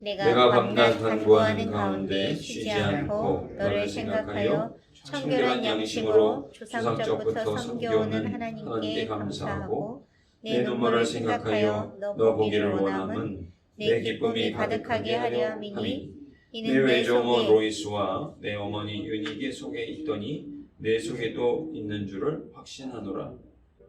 내가 밤낮 간구하는 가운데 쉬지 않고 너를 생각하여 청결한 양심으로 주상적부터 섬겨오는 하나님께 감사하고 내 눈물을 생각하여 너 보기를 원함은 내 기쁨이 가득하게 하려 함이니 이는 내 외조모 로이스와 내 어머니 유니게 속에 있더니 내 속에도 있는 줄을 확신하노라.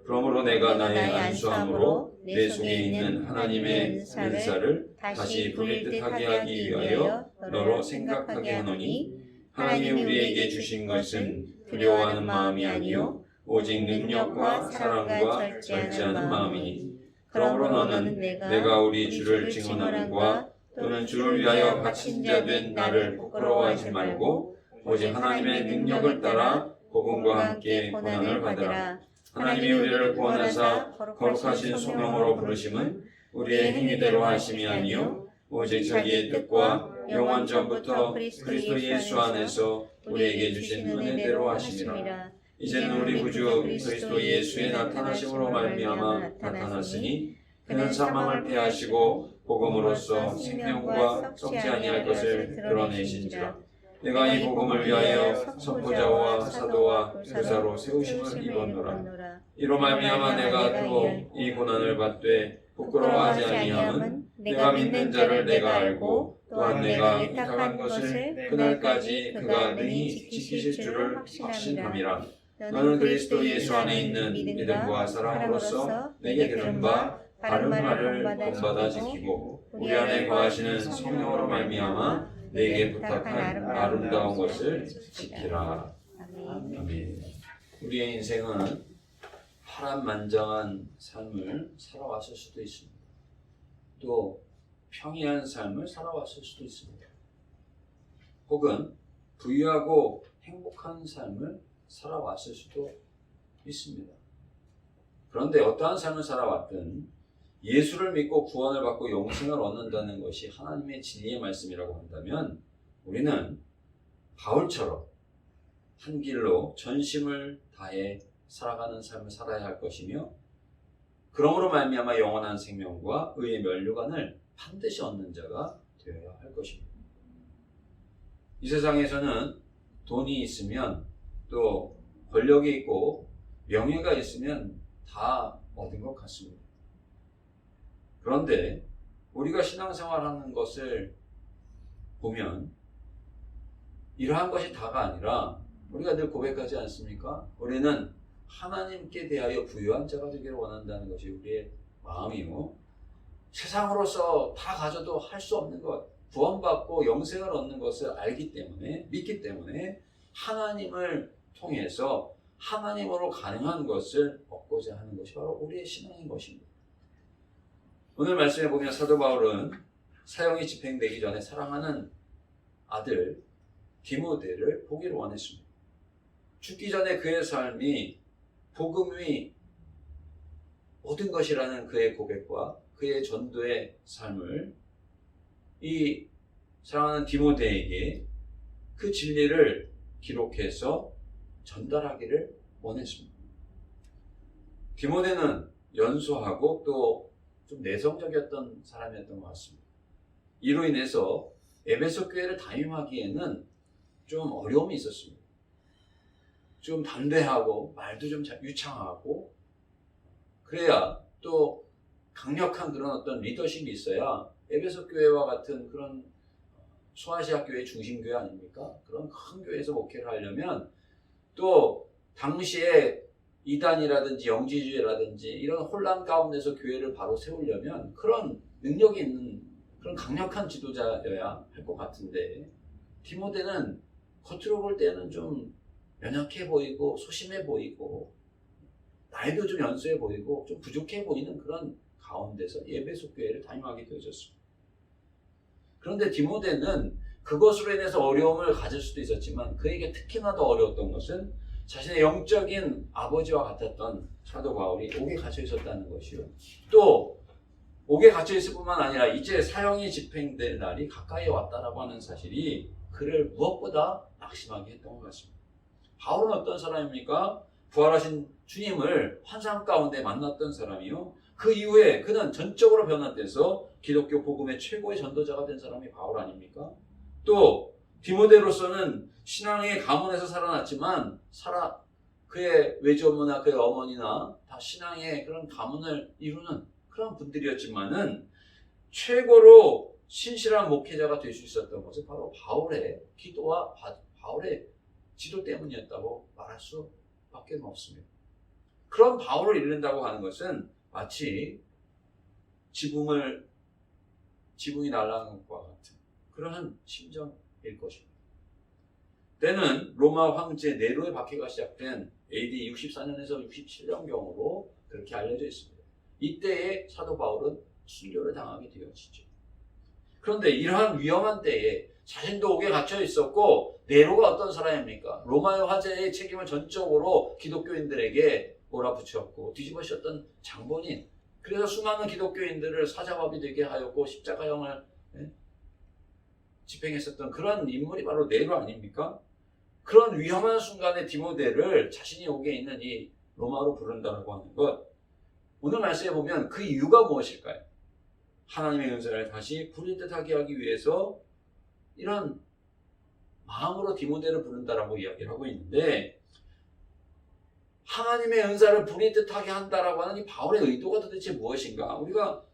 그러므로 내가 나의 안수함으로 내 속에 있는 하나님의 은사를 다시 부릴 듯하게 하기 위하여 너로 생각하게 하노니 하나님이 우리에게 주신 것은 두려워하는 마음이 아니요 오직 능력과 사랑과 절제하는 마음이니 그러므로 너는 내가 우리 주를 증언함과 또는 주를 위하여 갇힌 자 된 나를 부끄러워하지 말고 오직 하나님의 능력을 따라 복음과 함께 고난을 받으라. 하나님이 우리를 구원하사 거룩하신 소명으로 부르심은 우리의 행위대로 하심이 아니요 오직 자기의 뜻과 영원 전부터 그리스도 예수 안에서 우리에게 주신 은혜대로 하심이라. 이제는 우리 구주 그리스도 예수의 나타나심으로 말미암아 나타났으니 그는 사망을 패하시고 복음으로써 생명과 썩지 아니할 것을 드러내신지라. 내가 이 복음을 위하여 선포자와 사도와 교사로 세우심을 입었노라. 이로 말미암아 내가 또 이 고난을 받되 부끄러워하지 아니함은 내가 믿는 자를 내가 알고 또한 내가 위탁한 것을 그날까지 그가 능히 지키실 줄을 확신함이라. 너는 그리스도 예수 안에 있는 믿음과 사랑으로서 내게 들은 바 바른 말을 본받아 지키고 우리 안에 거하시는 성령으로 말미암아 내게 부탁한 아름다운 것을 지키라. 아멘. 우리의 인생은 파란만장한 삶을 살아왔을 수도 있습니다. 또 평이한 삶을 살아왔을 수도 있습니다. 혹은 부유하고 행복한 삶을 살아왔을 수도 있습니다. 그런데 어떠한 삶을 살아왔든 예수를 믿고 구원을 받고 영생을 얻는다는 것이 하나님의 진리의 말씀이라고 한다면 우리는 바울처럼 한 길로 전심을 다해 살아가는 삶을 살아야 할 것이며 그러므로 말미암아 영원한 생명과 의의 면류관을 반드시 얻는 자가 되어야 할 것입니다. 이 세상에서는 돈이 있으면 또 권력이 있고 명예가 있으면 다 얻은 것 같습니다. 그런데 우리가 신앙생활하는 것을 보면 이러한 것이 다가 아니라 우리가 늘 고백하지 않습니까? 우리는 하나님께 대하여 부유한 자가 되기를 원한다는 것이 우리의 마음이요. 세상으로서 다 가져도 할 수 없는 것, 구원받고 영생을 얻는 것을 알기 때문에, 믿기 때문에 하나님을 통해서 하나님으로 가능한 것을 얻고자 하는 것이 바로 우리의 신앙인 것입니다. 오늘 말씀에 보면 사도 바울은 사형이 집행되기 전에 사랑하는 아들 디모데를 보기를 원했습니다. 죽기 전에 그의 삶이 복음이 모든 것이라는 그의 고백과 그의 전도의 삶을 이 사랑하는 디모데에게 그 진리를 기록해서 전달하기를 원했습니다. 디모데는 연소하고 또 좀 내성적이었던 사람이었던 것 같습니다. 이로 인해서 에베소 교회를 담임하기에는 좀 어려움이 있었습니다. 좀 담대하고 말도 좀 유창하고 그래야 또 강력한 그런 어떤 리더십이 있어야 에베소 교회와 같은 그런 소아시아 교회 중심교회 아닙니까? 그런 큰 교회에서 목회를 하려면 또 당시에 이단이라든지 영지주의라든지 이런 혼란 가운데서 교회를 바로 세우려면 그런 능력이 있는 그런 강력한 지도자여야 할 것 같은데 디모데는 겉으로 볼 때는 좀 연약해 보이고 소심해 보이고 나이도 좀 연소해 보이고 좀 부족해 보이는 그런 가운데서 에베소 교회를 담임하게 되어졌습니다. 그런데 디모데는 그것으로 인해서 어려움을 가질 수도 있었지만 그에게 특히나 더 어려웠던 것은 자신의 영적인 아버지와 같았던 사도 바울이 옥에 갇혀 있었다는 것이요. 또 옥에 갇혀 있을 뿐만 아니라 이제 사형이 집행될 날이 가까이 왔다라고 하는 사실이 그를 무엇보다 낙심하게 했던 것 같습니다. 바울은 어떤 사람입니까? 부활하신 주님을 환상 가운데 만났던 사람이요. 그 이후에 그는 전적으로 변화돼서 기독교 복음의 최고의 전도자가 된 사람이 바울 아닙니까? 또 디모데로서는 신앙의 가문에서 살아났지만 그의 외조부나 그의 어머니나 다 신앙의 그런 가문을 이루는 그런 분들이었지만은 최고로 신실한 목회자가 될 수 있었던 것은 바로 바울의 기도와 바울의 지도 때문이었다고 말할 수밖에 없습니다. 그런 바울을 잃는다고 하는 것은 마치 지붕이 날아가는 것과 같은 그러한 심정일 것입니다. 때는 로마 황제 네로의 박해가 시작된 AD 64년에서 67년경으로 그렇게 알려져 있습니다. 이때에 사도 바울은 순교를 당하게 되어지죠. 그런데 이러한 위험한 때에 자신도 옥에 갇혀 있었고, 네로가 어떤 사람입니까? 로마의 화재의 책임을 전적으로 기독교인들에게 몰아붙였고 뒤집어씌웠던 장본인, 그래서 수많은 기독교인들을 사자밥이 되게 하였고 십자가형을 집행했었던 그런 인물이 바로 네로 아닙니까? 그런 위험한 순간에 디모데를 자신이 옥에 있는 이 로마로 부른다고 하는 것, 오늘 말씀에 보면 그 이유가 무엇일까요? 하나님의 은사를 다시 부릴듯하게 하기 위해서 이런 마음으로 디모데를 부른다라고 이야기를 하고 있는데, 하나님의 은사를 부릴듯하게 한다라고 하는 이 바울의 의도가 도대체 무엇인가? 우리가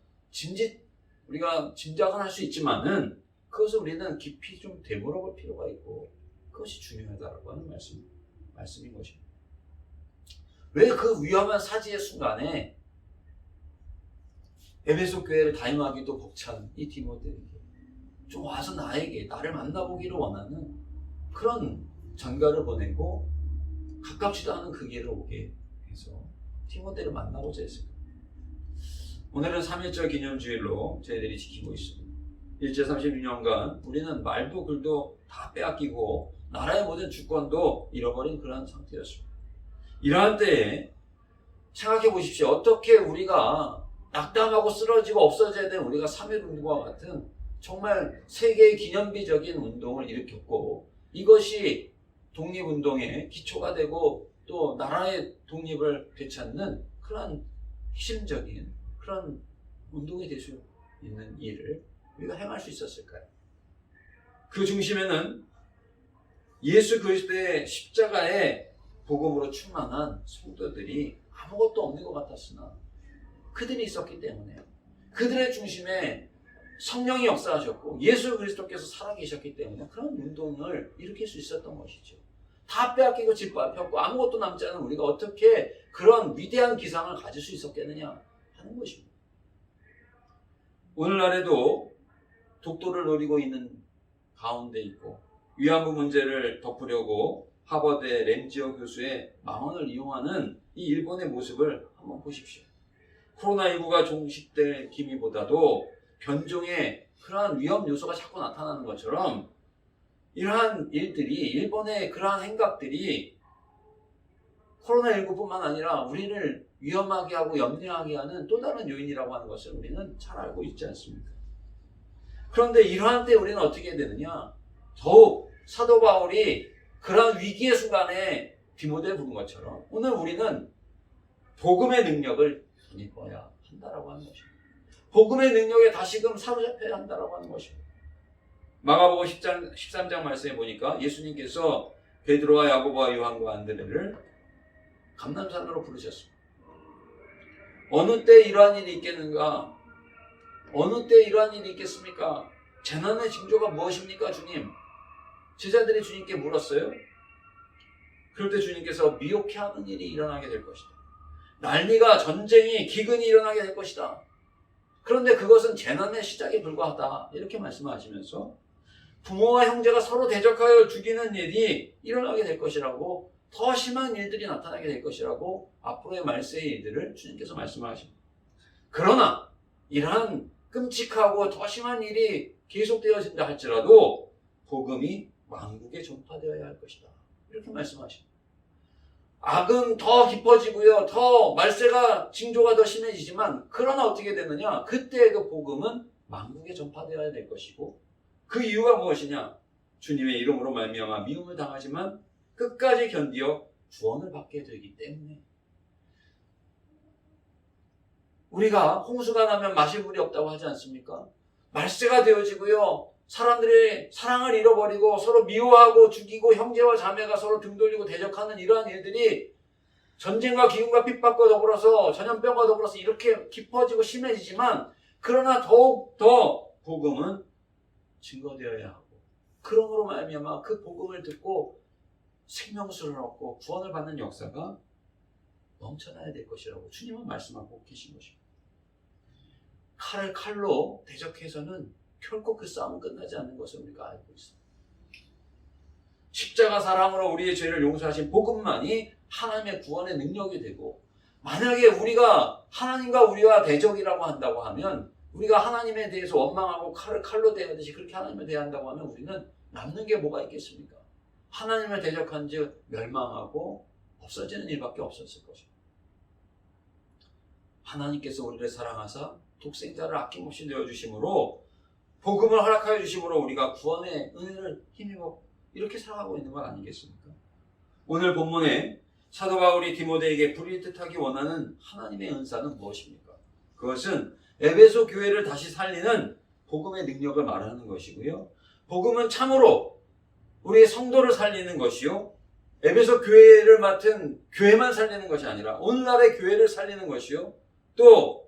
짐작은 할 수 있지만은 그것을 우리는 깊이 좀 되물어볼 필요가 있고, 그것이 중요하다라고 하는 말씀인 것입니다. 왜 그 위험한 사지의 순간에 에베소 교회를 다임하기도 벅찬 이 디모데에게 좀 와서 나를 만나보기를 원하는 그런 전가를 보내고 가깝지도 않은 그 길을 오게 해서 디모데를 만나고자 했습니다. 오늘은 3.1절 기념주일로 저희들이 지키고 있습니다. 일제 36년간 우리는 말도 글도 다 빼앗기고 나라의 모든 주권도 잃어버린 그런 상태였습니다. 이러한 때에 생각해 보십시오. 어떻게 우리가 낙담하고 쓰러지고 없어져야 된 우리가 3.1운동과 같은 정말 세계의 기념비적인 운동을 일으켰고, 이것이 독립운동의 기초가 되고 또 나라의 독립을 되찾는 그런 핵심적인 그런 운동이 될 수 있는 일을 우리가 행할 수 있었을까요? 그 중심에는 예수 그리스도의 십자가의 복음으로 충만한 성도들이 아무것도 없는 것 같았으나 그들이 있었기 때문에, 그들의 중심에 성령이 역사하셨고 예수 그리스도께서 살아계셨기 때문에 그런 운동을 일으킬 수 있었던 것이죠. 다 빼앗기고 짓밟혔고 아무것도 남지 않은 우리가 어떻게 그런 위대한 기상을 가질 수 있었겠느냐 하는 것입니다. 오늘날에도 독도를 노리고 있는 가운데 있고, 위안부 문제를 덮으려고 하버드의 램지어 교수의 망언을 이용하는 이 일본의 모습을 한번 보십시오. 코로나19가 종식될 기미보다도 변종의 그러한 위험 요소가 자꾸 나타나는 것처럼 이러한 일들이, 일본의 그러한 행각들이 코로나19뿐만 아니라 우리를 위험하게 하고 염려하게 하는 또 다른 요인이라고 하는 것을 우리는 잘 알고 있지 않습니까? 그런데 이러한 때 우리는 어떻게 해야 되느냐? 더욱 사도 바울이 그러한 위기의 순간에 디모데를 부른 것처럼 오늘 우리는 복음의 능력을 입어야 한다라고 하는 것입니다. 복음의 능력에 다시금 사로잡혀야 한다라고 하는 것입니다. 마가복음 13장 말씀에 보니까 예수님께서 베드로와 야고보와 요한과 안드레를 감람산으로 부르셨습니다. 어느 때 이러한 일이 있겠는가? 어느 때 이러한 일이 있겠습니까? 재난의 징조가 무엇입니까, 주님? 제자들이 주님께 물었어요. 그럴 때 주님께서 미혹해 하는 일이 일어나게 될 것이다. 난리가, 전쟁이, 기근이 일어나게 될 것이다. 그런데 그것은 재난의 시작에 불과하다. 이렇게 말씀하시면서 부모와 형제가 서로 대적하여 죽이는 일이 일어나게 될 것이라고, 더 심한 일들이 나타나게 될 것이라고 앞으로의 말세의 일들을 주님께서 말씀하십니다. 그러나 이러한 끔찍하고 더 심한 일이 계속되어진다 할지라도 복음이 만국에 전파되어야 할 것이다. 이렇게 말씀하십니다. 악은 더 깊어지고요. 더 말세가 징조가 더 심해지지만, 그러나 어떻게 되느냐? 그때에도 복음은 만국에 전파되어야 될 것이고, 그 이유가 무엇이냐? 주님의 이름으로 말미암아 미움을 당하지만 끝까지 견디어 구원을 받게 되기 때문에. 우리가 홍수가 나면 마실 물이 없다고 하지 않습니까? 말세가 되어지고요. 사람들이 사랑을 잃어버리고 서로 미워하고 죽이고 형제와 자매가 서로 등 돌리고 대적하는 이러한 일들이 전쟁과 기근과 핍박과 더불어서 전염병과 더불어서 이렇게 깊어지고 심해지지만 그러나 더욱 더 복음은 증거되어야 하고 그러므로 말미암아 그 복음을 듣고 생명수를 얻고 구원을 받는 역사가 넘쳐나야 될 것이라고 주님은 말씀하고 계신 것입니다. 칼을 칼로 대적해서는 결코 그 싸움은 끝나지 않는 것을 우리가 알고 있습니다. 십자가 사랑으로 우리의 죄를 용서하신 복음만이 하나님의 구원의 능력이 되고 만약에 우리가 하나님과 우리와 대적이라고 한다고 하면 우리가 하나님에 대해서 원망하고 칼을 칼로 대하듯이 그렇게 하나님을 대한다고 하면 우리는 남는 게 뭐가 있겠습니까? 하나님을 대적한 즉 멸망하고 없어지는 일밖에 없었을 것입니다. 하나님께서 우리를 사랑하사 독생자를 아낌없이 내어주심으로 복음을 허락하여 주심으로 우리가 구원의 은혜를 힘입어 이렇게 살아가고 있는 것 아니겠습니까? 오늘 본문에 사도 바울이 디모데에게 불일듯하기 원하는 하나님의 은사는 무엇입니까? 그것은 에베소 교회를 다시 살리는 복음의 능력을 말하는 것이고요. 복음은 참으로 우리의 성도를 살리는 것이요. 에베소 교회를 맡은 교회만 살리는 것이 아니라 오늘날의 교회를 살리는 것이요. 또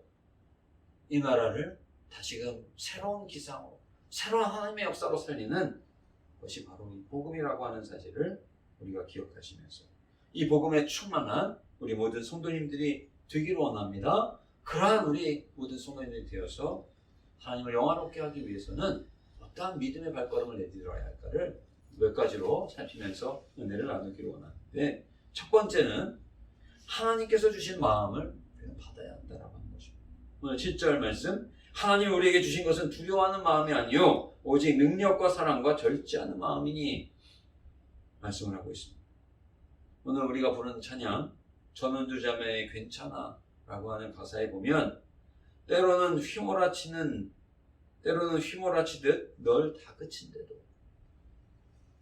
이 나라를 다시금 새로운 기상으로 새로운 하나님의 역사로 살리는 것이 바로 이 복음이라고 하는 사실을 우리가 기억하시면서 이 복음에 충만한 우리 모든 성도님들이 되기를 원합니다. 그러한 우리 모든 성도님들이 되어서 하나님을 영화롭게 하기 위해서는 어떠한 믿음의 발걸음을 내디뎌야 할까를 몇 가지로 살피면서 은혜를 나누기를 원하는데 첫 번째는 하나님께서 주신 마음을 우리는 받아야 한다라고 하는 것입니다. 오늘 7절 말씀 하나님이 우리에게 주신 것은 두려워하는 마음이 아니요 오직 능력과 사랑과 절제하는 마음이니 말씀을 하고 있습니다. 오늘 우리가 부르는 찬양 전원주 자매의 괜찮아 라고 하는 가사에 보면 때로는 휘몰아치듯 널 다그친데도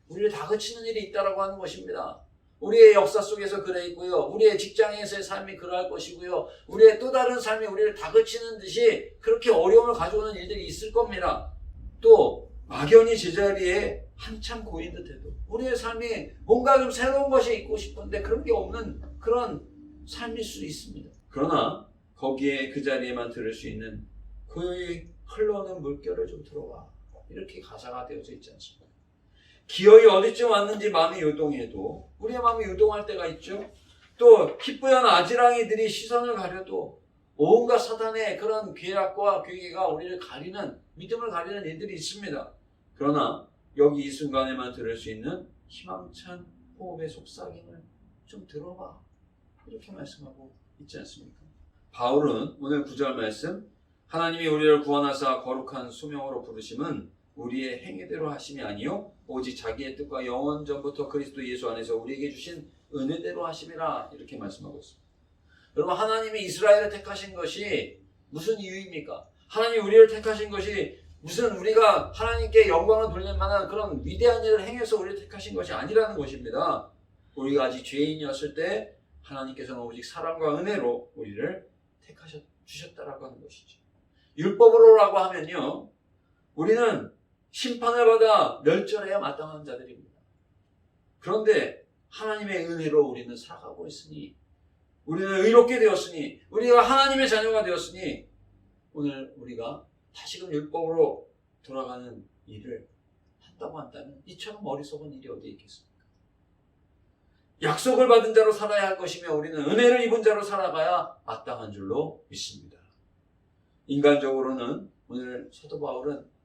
우리를 다그치는 일이 있다라고 하는 것입니다. 우리의 역사 속에서 그래 있고요. 우리의 직장에서의 삶이 그러할 것이고요. 우리의 또 다른 삶이 우리를 다그치는 듯이 그렇게 어려움을 가져오는 일들이 있을 겁니다. 또 막연히 제자리에 한참 고인 듯해도 우리의 삶이 뭔가 좀 새로운 것이 있고 싶은데 그런 게 없는 그런 삶일 수 있습니다. 그러나 거기에 그 자리에만 들을 수 있는 고요히 흘러오는 물결을 좀 들어와 이렇게 가사가 되어져 있지 않습니까? 기어이 어디쯤 왔는지 마음이 요동해도 우리의 마음이 요동할 때가 있죠. 또 희뿌연 아지랑이들이 시선을 가려도 온갖 사단의 그런 괴악과 괴계가 우리를 가리는 믿음을 가리는 일들이 있습니다. 그러나 여기 이 순간에만 들을 수 있는 희망찬 호흡의 속삭임을 좀 들어봐 이렇게 말씀하고 있지 않습니까? 바울은 오늘 9절 말씀 하나님이 우리를 구원하사 거룩한 소명으로 부르심은 우리의 행위대로 하심이 아니요 오직 자기의 뜻과 영원 전부터 그리스도 예수 안에서 우리에게 주신 은혜대로 하심이라 이렇게 말씀하고 있습니다. 여러분 하나님이 이스라엘을 택하신 것이 무슨 이유입니까? 하나님이 우리를 택하신 것이 무슨 우리가 하나님께 영광을 돌릴 만한 그런 위대한 일을 행해서 우리를 택하신 것이 아니라는 것입니다. 우리가 아직 죄인이었을 때 하나님께서는 오직 사랑과 은혜로 우리를 주셨다라고 하는 것이죠. 율법으로라고 하면요 우리는 심판을 받아 멸절해야 마땅한 자들입니다. 그런데 하나님의 은혜로 우리는 살아가고 있으니 우리는 의롭게 되었으니 우리가 하나님의 자녀가 되었으니 오늘 우리가 다시금 율법으로 돌아가는 일을 한다고 한다면 이처럼 어리석은 일이 어디에 있겠습니까? 약속을 받은 자로 살아야 할 것이며 우리는 은혜를 입은 자로 살아가야 마땅한 줄로 믿습니다. 인간적으로는 오늘 사도 바울은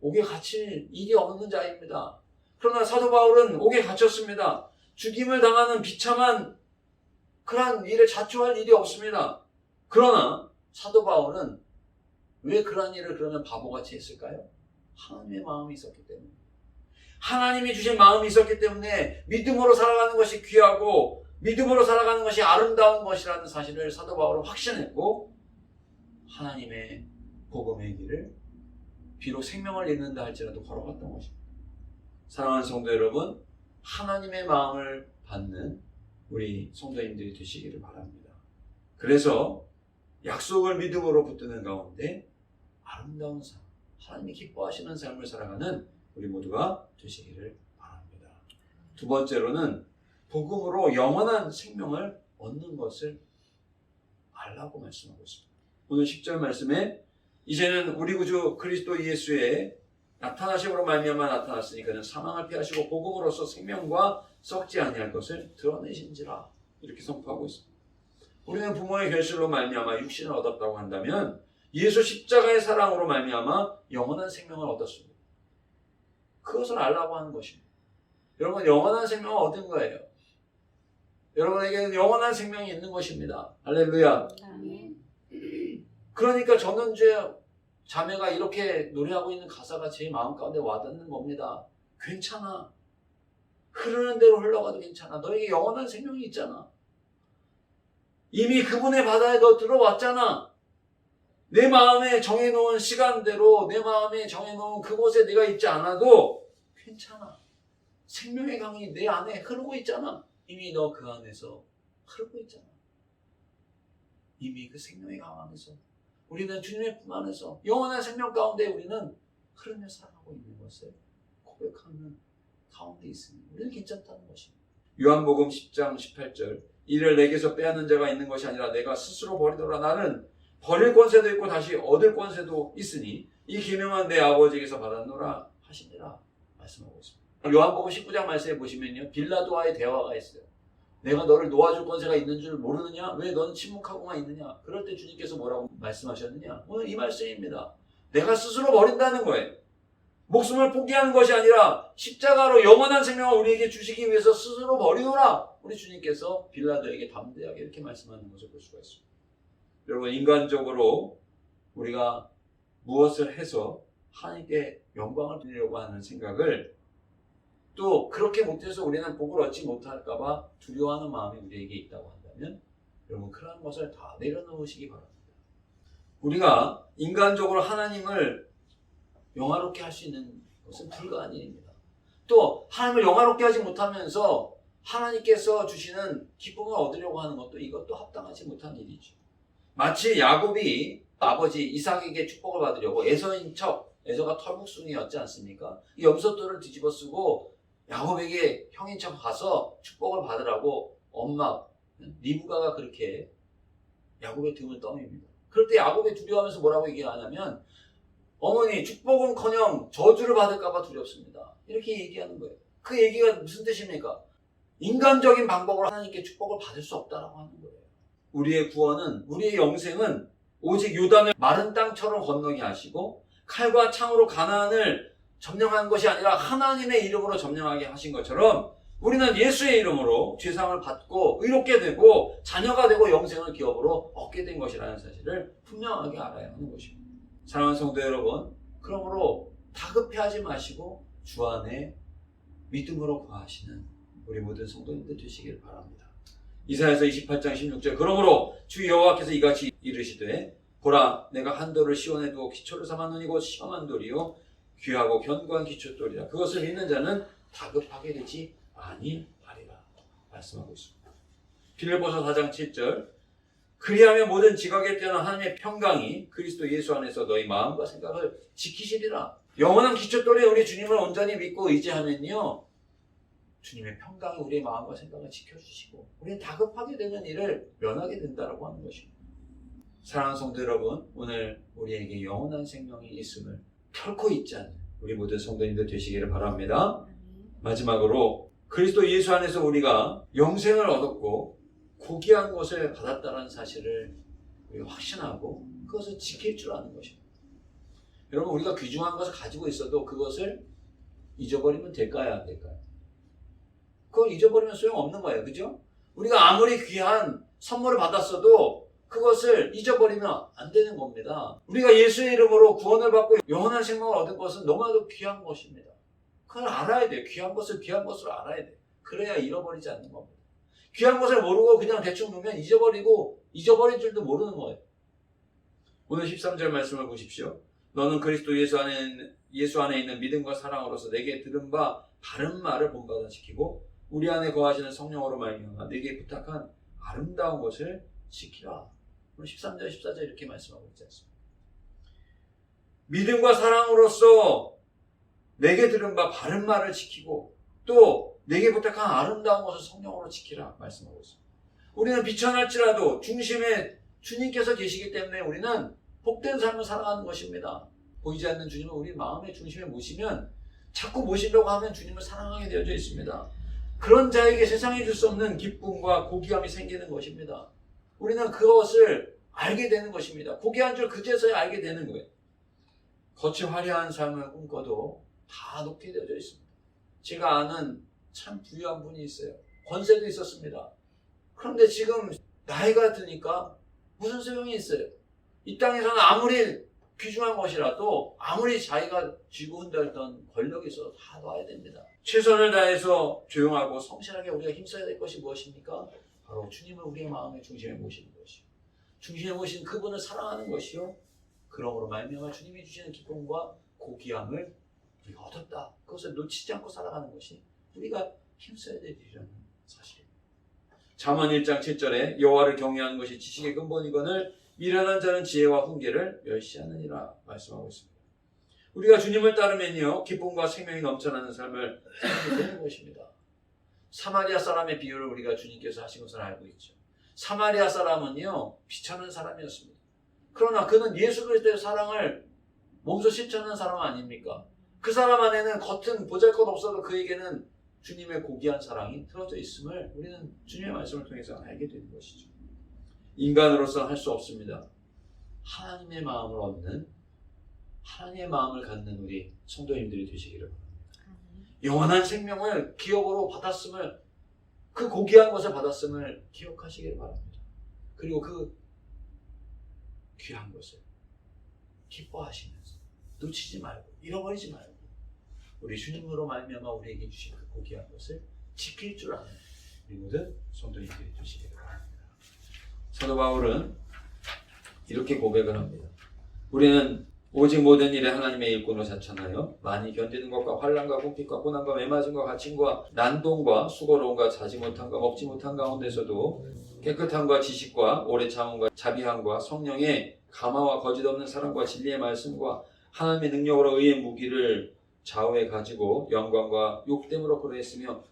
옥에 갇힐 일이 없는 자입니다. 그러나 사도 바울은 옥에 갇혔습니다. 죽임을 당하는 비참한 그러한 일을 자초할 일이 없습니다. 그러나 사도 바울은 왜 그러한 일을 그러면 바보같이 했을까요? 하나님의 마음이 있었기 때문에. 하나님이 주신 마음이 있었기 때문에 믿음으로 살아가는 것이 귀하고 믿음으로 살아가는 것이 아름다운 것이라는 사실을 사도 바울은 확신했고 하나님의 복음의 길을 비록 생명을 잃는다 할지라도 걸어갔던 것입니다. 사랑하는 성도 여러분, 하나님의 마음을 받는 우리 성도님들이 되시기를 바랍니다. 그래서 약속을 믿음으로 붙드는 가운데 아름다운 삶, 하나님이 기뻐하시는 삶을 살아가는 우리 모두가 되시기를 바랍니다. 두 번째로는 복음으로 영원한 생명을 얻는 것을 알라고 말씀하고 있습니다. 오늘 10절 말씀에 이제는 우리 구주 그리스도 예수의 나타나심으로 말미암아 나타났으니 그는 사망을 피하시고 복음으로써 생명과 썩지 아니할 것을 드러내신지라 이렇게 선포하고 있습니다. 우리는 부모의 결실로 말미암아 육신을 얻었다고 한다면 예수 십자가의 사랑으로 말미암아 영원한 생명을 얻었습니다. 그것을 알라고 하는 것입니다. 여러분, 영원한 생명을 얻은 거예요. 여러분에게는 영원한 생명이 있는 것입니다. 할렐루야. 아멘. 그러니까 전원주의 자매가 이렇게 노래하고 있는 가사가 제 마음 가운데 와닿는 겁니다. 괜찮아. 흐르는 대로 흘러가도 괜찮아. 너에게 영원한 생명이 있잖아. 이미 그분의 바다에 너 들어왔잖아. 내 마음에 정해놓은 시간대로 내 마음에 정해놓은 그곳에 네가 있지 않아도 괜찮아. 생명의 강이 내 안에 흐르고 있잖아. 이미 너 그 안에서 흐르고 있잖아. 이미 그 생명의 강 안에서 우리는 주님의 품 안에서 영원한 생명 가운데 우리는 흐르며 살아가고 있는 것을 고백하는 가운데 있으니 우리는 괜찮다는 것입니다. 요한복음 10장 18절 이를 내게서 빼앗는 자가 있는 것이 아니라 내가 스스로 버리더라. 나는 버릴 권세도 있고 다시 얻을 권세도 있으니 이 계명은 내 아버지에게서 받았노라 하시니라 말씀하고 있습니다. 요한복음 19장 말씀에 보시면요, 빌라도와의 대화가 있어요. 내가 너를 놓아줄 권세가 있는 줄 모르느냐? 왜 너는 침묵하고만 있느냐? 그럴 때 주님께서 뭐라고 말씀하셨느냐? 오늘 이 말씀입니다. 내가 스스로 버린다는 거예요. 목숨을 포기하는 것이 아니라 십자가로 영원한 생명을 우리에게 주시기 위해서 스스로 버리노라. 우리 주님께서 빌라도에게 담대하게 이렇게 말씀하는 것을 볼 수가 있습니다. 여러분, 인간적으로 우리가 무엇을 해서 하나님께 영광을 드리려고 하는 생각을 또 그렇게 못해서 우리는 복을 얻지 못할까 봐 두려워하는 마음이 우리에게 있다고 한다면 여러분, 그러한 것을 다 내려놓으시기 바랍니다. 우리가 인간적으로 하나님을 영화롭게 할 수 있는 것은 불가한 일입니다. 또 하나님을 영화롭게 하지 못하면서 하나님께서 주시는 기쁨을 얻으려고 하는 것도 이것도 합당하지 못한 일이죠. 마치 야곱이 아버지 이삭에게 축복을 받으려고 에서인 척, 에서가 털복숭이였지 않습니까? 이 염소돌을 뒤집어 쓰고 야곱에게 형인 척 가서 축복을 받으라고 엄마 리브가가 그렇게 야곱의 등을 떠밉니다. 그럴 때 야곱이 두려워하면서 뭐라고 얘기하냐면 어머니 축복은커녕 저주를 받을까 봐 두렵습니다. 이렇게 얘기하는 거예요. 그 얘기가 무슨 뜻입니까? 인간적인 방법으로 하나님께 축복을 받을 수 없다라고 하는 거예요. 우리의 구원은, 우리의 영생은 오직 요단을 마른 땅처럼 건너게 하시고 칼과 창으로 가나안을 점령한 것이 아니라 하나님의 이름으로 점령하게 하신 것처럼 우리는 예수의 이름으로 죄사함을 받고 의롭게 되고 자녀가 되고 영생을 기업으로 얻게 된 것이라는 사실을 분명하게 알아야 하는 것입니다. 사랑하는 성도 여러분, 그러므로 다급해하지 마시고 주 안에 믿음으로 거하시는 우리 모든 성도님들 되시길 바랍니다. 이사야서 28장 16절 그러므로 주 여호와께서 이같이 이르시되 보라 내가 한 돌을 시온에 두어 기초를 삼았노니 곧 시험한 돌이요 귀하고 견고한 기초돌이라 그것을 믿는 자는 다급하게 되지 아니하리라 말씀하고 있습니다. 빌립보서 4장 7절 그리하며 모든 지각에 뛰어난 하나님의 평강이 그리스도 예수 안에서 너희 마음과 생각을 지키시리라. 영원한 기초돌에 우리 주님을 온전히 믿고 의지하면요 주님의 평강이 우리의 마음과 생각을 지켜주시고 우리는 다급하게 되는 일을 면하게 된다고 하는 것입니다. 사랑하는 성도 여러분, 오늘 우리에게 영원한 생명이 있음을 결코 잊지 않는 우리 모든 성도님들 되시기를 바랍니다. 마지막으로 그리스도 예수 안에서 우리가 영생을 얻었고 고귀한 것을 받았다는 사실을 우리가 확신하고 그것을 지킬 줄 아는 것입니다. 여러분, 우리가 귀중한 것을 가지고 있어도 그것을 잊어버리면 될까요? 안 될까요? 그걸 잊어버리면 소용없는 거예요. 그죠? 우리가 아무리 귀한 선물을 받았어도 그것을 잊어버리면 안 되는 겁니다. 우리가 예수의 이름으로 구원을 받고 영원한 생명을 얻은 것은 너무나도 귀한 것입니다. 그걸 알아야 돼요. 귀한 것을 귀한 것으로 알아야 돼요. 그래야 잃어버리지 않는 겁니다. 귀한 것을 모르고 그냥 대충 놓으면 잊어버릴 줄도 모르는 거예요. 오늘 13절 말씀을 보십시오. 너는 그리스도 예수 안에 있는 믿음과 사랑으로서 내게 들은 바 바른 말을 본받아 지키고 우리 안에 거하시는 성령으로 말미암아 내게 부탁한 아름다운 것을 지키라. 오늘 13절, 14절 이렇게 말씀하고 있지 않습니까? 믿음과 사랑으로서 내게 들은 바 바른 말을 지키고 또 내게 부탁한 아름다운 것을 성령으로 지키라 말씀하고 있습니다. 우리는 비천할지라도 중심에 주님께서 계시기 때문에 우리는 복된 삶을 살아가는 것입니다. 보이지 않는 주님을 우리 마음의 중심에 모시면 자꾸 모시려고 하면 주님을 사랑하게 되어져 있습니다. 그런 자에게 세상에 줄 수 없는 기쁨과 고귀함이 생기는 것입니다. 우리는 그것을 알게 되는 것입니다. 고귀한 줄 그제서야 알게 되는 거예요. 겉이 화려한 삶을 꿈꿔도 다 녹게 되어져 있습니다. 제가 아는 참 부유한 분이 있어요. 권세도 있었습니다. 그런데 지금 나이가 드니까 무슨 소용이 있어요? 이 땅에서는 아무리 귀중한 것이라도 아무리 자기가 쥐고 흔들던 권력이 있어도 다 놔야 됩니다. 최선을 다해서 조용하고 성실하게 우리가 힘써야 될 것이 무엇입니까? 바로 주님을 우리의 마음의 중심에 모시는 것이요. 중심에 모신 그분을 사랑하는 것이요. 그러므로 말미암아 주님이 주시는 기쁨과 고귀함을 우리가 얻었다. 그것을 놓치지 않고 살아가는 것이 우리가 힘써야 될 일이라는 사실입니다. 잠언 1장 7절에 여호와를 경외하는 것이 지식의 근본이거늘 미련한 자는 지혜와 훈계를 멸시하느니라 말씀하고 있습니다. 우리가 주님을 따르면요 기쁨과 생명이 넘쳐나는 삶을 살게 되는 것입니다. 사마리아 사람의 비유를 우리가 주님께서 하신 것을 알고 있죠. 사마리아 사람은요 비천한 사람이었습니다. 그러나 그는 예수 그리스도의 사랑을 몸소 실천하는 사람 아닙니까? 그 사람 안에는 겉은 보잘것없어도 그에게는 주님의 고귀한 사랑이 들어져 있음을 우리는 주님의 말씀을 통해서 알게 되는 것이죠. 인간으로서 할 수 없습니다. 하나님의 마음을 얻는, 하나님의 마음을 갖는 우리 성도님들이 되시기를 바랍니다. 영원한 생명을 기업으로 받았음을, 그 고귀한 것을 받았음을 기억하시기를 바랍니다. 그리고 그 귀한 것을 기뻐하시면서 놓치지 말고 잃어버리지 말고 우리 주님으로 말미암아 우리에게 주신 그 고귀한 것을 지킬 줄 아는 우리 모든 성도님들이 되시기를 바랍니다. 사도 바울은 이렇게 고백을 합니다. 우리는 오직 모든 일에 하나님의 일꾼으로 자천하여 많이 견디는 것과 환난과 궁핍과 고난과 매맞음과 갇힘과 난동과 수고로움과 자지 못함과 먹지 못한 가운데서도 깨끗함과 지식과 오래 참음과 자비함과 성령의 감화와 거짓 없는 사랑과 진리의 말씀과 하나님의 능력으로 의의 무기를 좌우에 가지고 영광과 욕됨으로 그러했으며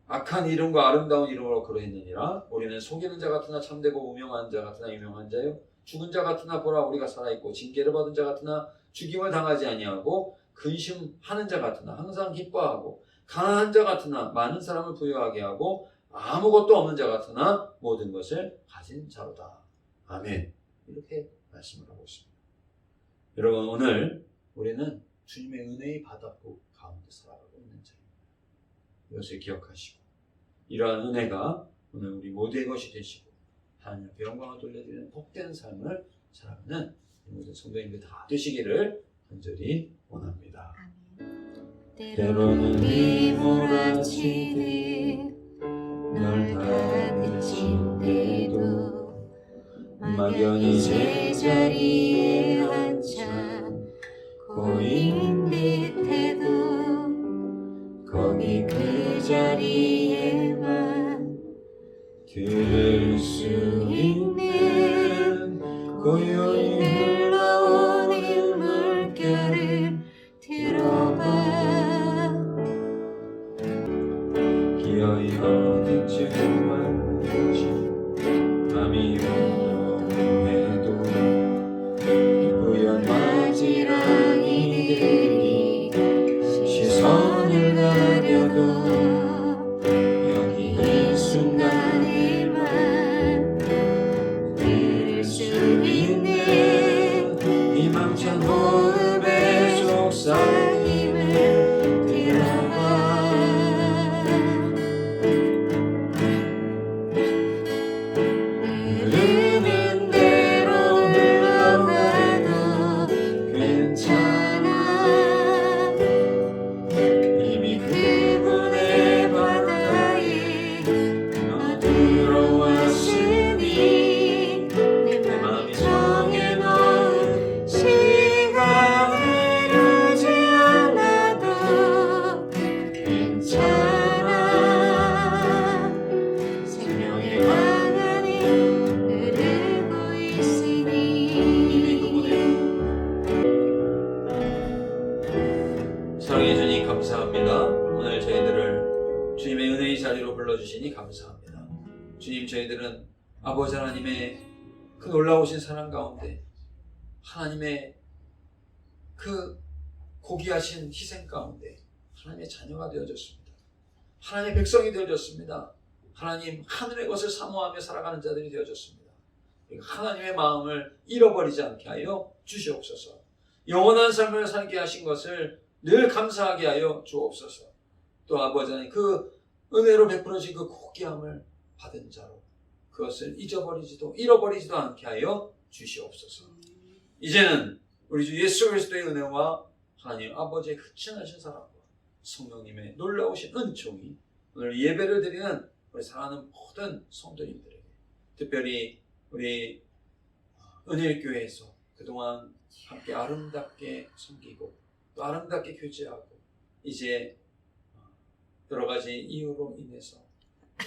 악한 이름과 아름다운 이름으로 그러했느니라. 우리는 속이는 자 같으나 참되고 무명한 자 같으나 유명한 자요 죽은 자 같으나 보라 우리가 살아있고 징계를 받은 자 같으나 죽임을 당하지 아니하고 근심하는 자 같으나 항상 기뻐하고 가난한 자 같으나 많은 사람을 부유하게 하고 아무것도 없는 자 같으나 모든 것을 가진 자로다. 아멘. 이렇게 말씀을 하고 있습니다. 여러분 오늘 우리는 주님의 은혜의 바닷속 가운데 살아가고 있는 자입니다. 이것을 기억하시고 이러한 은혜가 오늘 우리 모두의 것이 되시고 하나님 앞에 영광을 돌려드리는 복된 삶을 살아가는 모든 성도님들 다 되시기를 간절히 원합니다. 때로는 네 몰아치듯 널 다그친 때도 막연히 제자리에 앉아 고인 듯해도 거기 그 자리에만 들을 수 있는 고요히 흘러오는 물결을 들어봐. 기어이 어디쯤 왔는지 밤이 오해도 부연 바지런이들이 시선을 가려도 여기 이 순간에만 들을 수 있는 희망찬 호흡의 속삭임을 들어봐. 흐르는 대로 흘러가도 괜찮아. 이미 그분의 감사합니다. 오늘 저희들을 주님의 은혜의 자리로 불러주시니 감사합니다. 주님, 저희들은 아버지 하나님의 그 놀라우신 사랑 가운데, 하나님의 그 고귀하신 희생 가운데 하나님의 자녀가 되어졌습니다. 하나님의 백성이 되어졌습니다. 하나님, 하늘의 것을 사모하며 살아가는 자들이 되어졌습니다. 하나님의 마음을 잃어버리지 않게 하여 주시옵소서. 영원한 삶을 살게 하신 것을 늘 감사하게 하여 주옵소서. 또 아버지 하나님, 그 은혜로 베풀어진 그 고귀함을 받은 자로 그것을 잃어버리지도 않게 하여 주시옵소서. 이제는 우리 주 예수 그리스도의 은혜와 하나님 아버지의 흑진하신 사랑과 성령님의 놀라우신 은총이 오늘 예배를 드리는 우리 사랑하는 모든 성도님들에게, 특별히 우리 은혜교회에서 그동안 함께 아름답게 섬기고 또 아름답게 교제하고 이제 여러 가지 이유로 인해서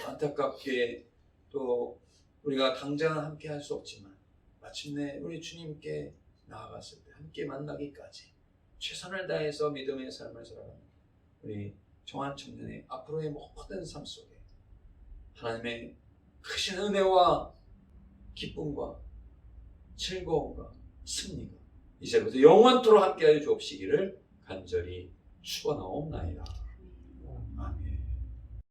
안타깝게 또 우리가 당장은 함께 할 수 없지만 마침내 우리 주님께 나아갔을 때 함께 만나기까지 최선을 다해서 믿음의 삶을 살아가는 우리 정한 청년의 앞으로의 모든 삶 속에 하나님의 크신 은혜와 기쁨과 즐거움과 승리가 이제부터 영원토록 함께하여 주옵시기를 간절히 축원하옵나이다.